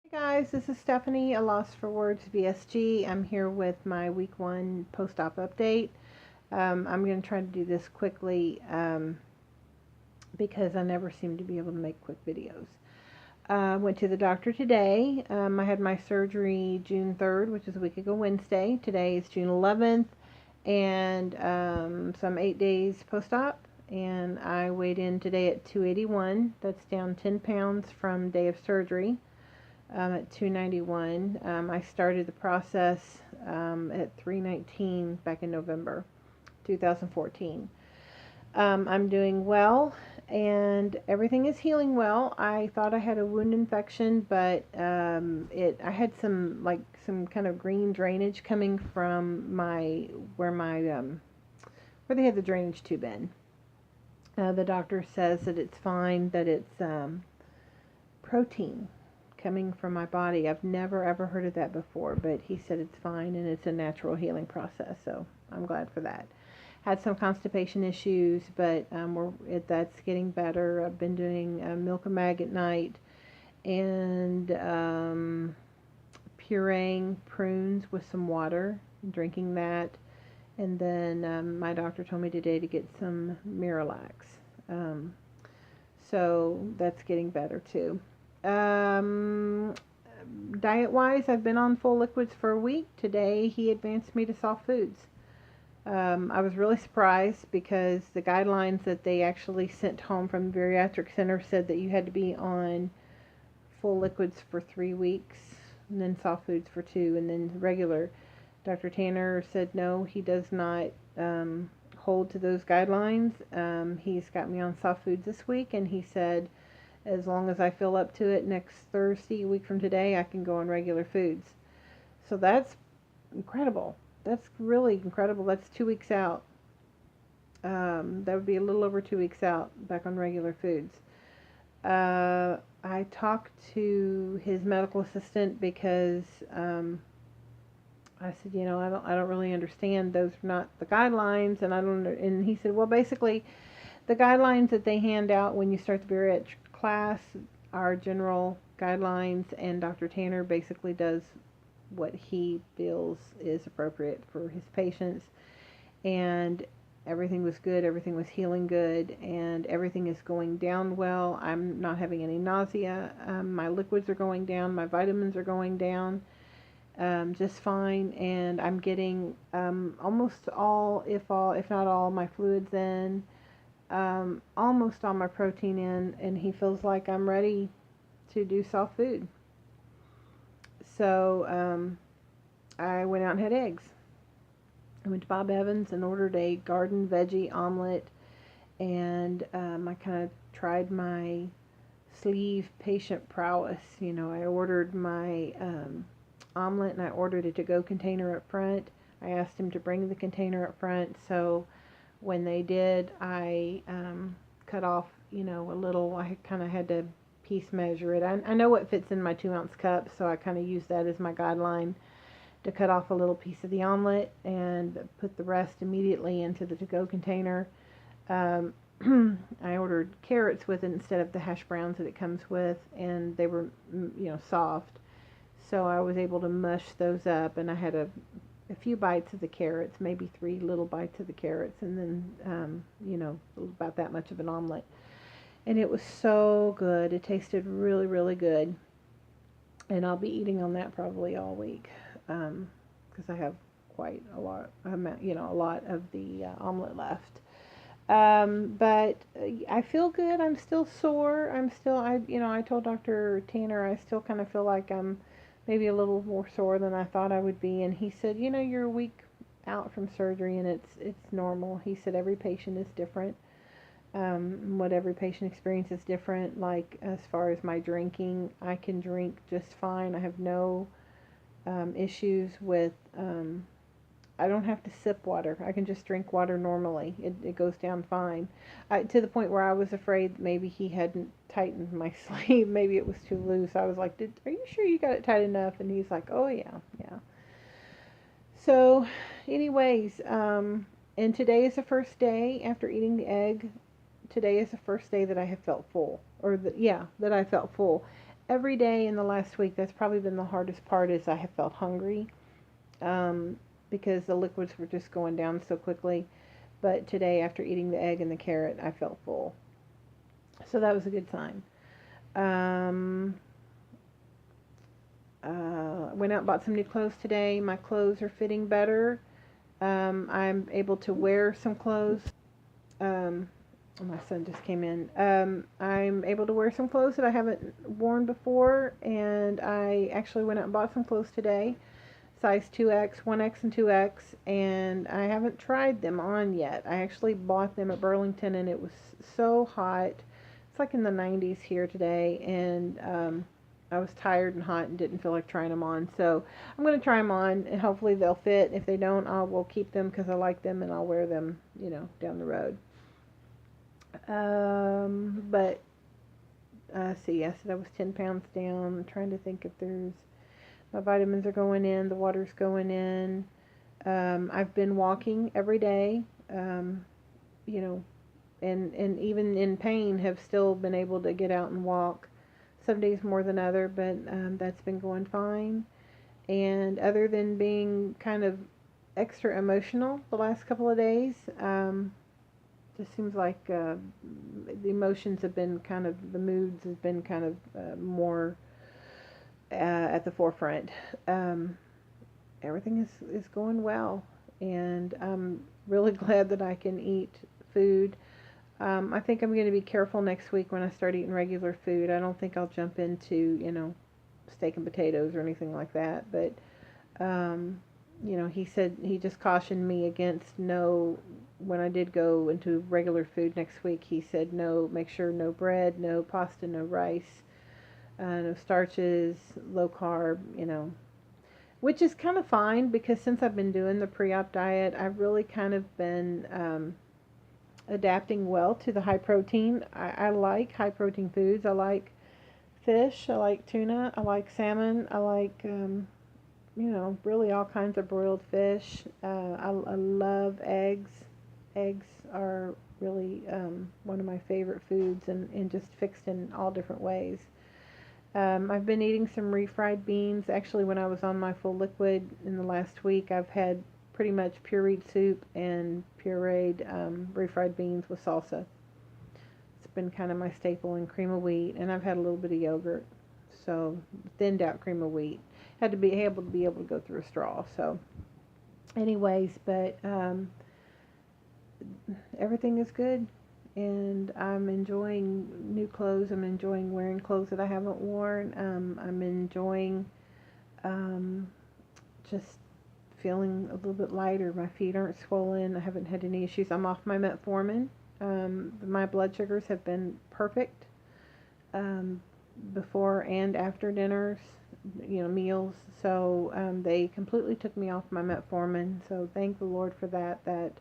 Hey guys, this is Stephanie, a Loss for Words VSG. I'm here with my week 1 post-op update. I'm going to try to do this quickly because I never seem to be able to make quick videos. Went to the doctor today. I had my surgery June 3rd, which is a week ago Wednesday. Today is June 11th, and so I'm 8 days post-op, and I weighed in today at 281. That's down 10 pounds from day of surgery. At 291. I started the process at 319 back in November 2014. I'm doing well, and everything is healing well. I thought I had a wound infection, but I had some kind of green drainage coming from where they had the drainage tube in. The doctor says that it's fine, that it's protein coming from my body. I've never ever heard of that before, but he said it's fine and it's a natural healing process, so I'm glad for that. Had some constipation issues, but that's getting better. I've been doing milk and mag at night, and pureeing prunes with some water, drinking that, and then my doctor told me today to get some Miralax. So that's getting better too. Um, Diet-wise, I've been on full liquids for a week. Today, he advanced me to soft foods. I was really surprised because the guidelines that they actually sent home from the bariatric center said that you had to be on full liquids for 3 weeks, and then soft foods for 2, and then regular. Dr. Tanner said no, he does not hold to those guidelines. He's got me on soft foods this week, and he said as long as I feel up to it next Thursday, a week from today, I can go on regular foods. So that's incredible. That's really incredible. That's 2 weeks out. That would be a little over 2 weeks out back on regular foods. I talked to his medical assistant because I said, I don't really understand. Those are not the guidelines, and I don't. And he said, well, basically, the guidelines that they hand out when you start the bariatric class are general guidelines, and Dr. Tanner basically does what he feels is appropriate for his patients, and everything was good, everything was healing good, and everything is going down well. I'm not having any nausea. My liquids are going down, my vitamins are going down just fine, and I'm getting almost all, if not all, my fluids in, almost all my protein in, and he feels like I'm ready to do soft food. So I went out and had eggs. I went to Bob Evans and ordered a garden veggie omelet, and I kind of tried my sleeve patient prowess. I ordered my omelet, and I ordered a to-go container up front. I asked him to bring the container up front, so when they did, I cut off, a little. I kind of had to piece measure it. I know what fits in my 2-ounce cup, so I kind of use that as my guideline to cut off a little piece of the omelet and put the rest immediately into the to-go container. I ordered carrots with it instead of the hash browns that it comes with, and they were, soft. So I was able to mush those up, and I had a few bites of the carrots, maybe 3 little bites of the carrots, and then, about that much of an omelet. And it was so good. It tasted really, really good. And I'll be eating on that probably all week because I have quite a lot of the omelet left. But I feel good. I'm still sore. I told Dr. Tanner I still kind of feel like I'm maybe a little more sore than I thought I would be, and he said, you're a week out from surgery, and it's normal. He said every patient is different. What every patient experiences is different. Like as far as my drinking, I can drink just fine. I have no issues with. I don't have to sip water. I can just drink water normally. It goes down fine. To the point where I was afraid maybe he hadn't tightened my sleeve. Maybe it was too loose. I was like, are you sure you got it tight enough? And he's like, oh yeah, yeah. So, anyways, and today is the first day after eating the egg. Today is the first day that I have felt full, that I felt full. every day in the last week, that's probably been the hardest part, is I have felt hungry, because the liquids were just going down so quickly. But today, after eating the egg and the carrot, I felt full. So that was a good sign. Um, Went out and bought some new clothes today. My clothes are fitting better. I'm able to wear some clothes. Um, my son just came in. I'm able to wear some clothes that I haven't worn before, and I actually went out and bought some clothes today, size 2X, 1X, and 2X, and I haven't tried them on yet. I actually bought them at Burlington, and it was so hot. It's like in the 90s here today, and I was tired and hot and didn't feel like trying them on. So I'm going to try them on, and hopefully they'll fit. If they don't, I will keep them because I like them, and I'll wear them, down the road. But see, I said I was 10 pounds down. I'm trying to think if there's, my vitamins are going in, the water's going in. I've been walking every day, you know, and even in pain have still been able to get out and walk. Some days more than other, but that's been going fine. And other than being kind of extra emotional the last couple of days, just seems like the emotions have been kind of, the moods have been kind of more at the forefront. Everything is going well, and I'm really glad that I can eat food. I think I'm going to be careful next week when I start eating regular food. I don't think I'll jump into, steak and potatoes or anything like that, but he said, he just cautioned me against no, when I did go into regular food next week, he said no, make sure no bread, no pasta, no rice, no starches, low carb, which is kind of fine because since I've been doing the pre-op diet, I've really kind of been adapting well to the high protein. I like high protein foods. I like fish, I like tuna, I like salmon, I like really all kinds of broiled fish. I love eggs. Eggs are really one of my favorite foods, and just fixed in all different ways. I've been eating some refried beans. Actually, when I was on my full liquid in the last week, I've had pretty much pureed soup and pureed refried beans with salsa. It's been kind of my staple, in cream of wheat, and I've had a little bit of yogurt. So thinned out cream of wheat. Had to be able to go through a straw. So, anyways, but everything is good, and I'm enjoying new clothes. I'm enjoying wearing clothes that I haven't worn. I'm enjoying just feeling a little bit lighter. My feet aren't swollen. I haven't had any issues. I'm off my metformin. My blood sugars have been perfect before and after dinners, meals. So they completely took me off my metformin. So thank the Lord for that. That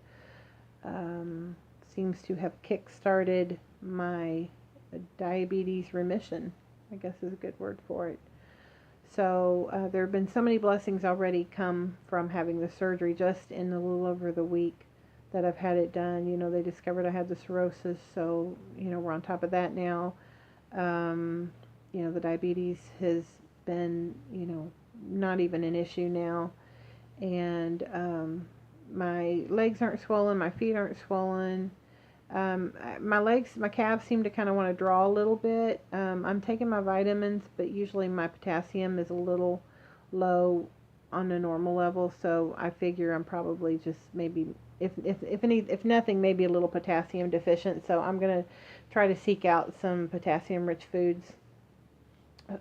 seems to have kick-started my diabetes remission, I guess is a good word for it. So there have been so many blessings already come from having the surgery, just in a little over the week that I've had it done. They discovered I had the cirrhosis, so we're on top of that now. The diabetes has been not even an issue now, and my legs aren't swollen, my feet aren't swollen. My calves seem to kind of want to draw a little bit. I'm taking my vitamins, but usually my potassium is a little low on the normal level, so I figure I'm probably just maybe, if nothing, maybe a little potassium deficient. So I'm gonna try to seek out some potassium-rich foods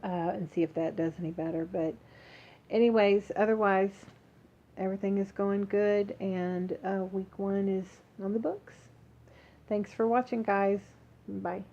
and see if that does any better. But anyways, otherwise, everything is going good, and week 1 is on the books. Thanks for watching, guys. Bye.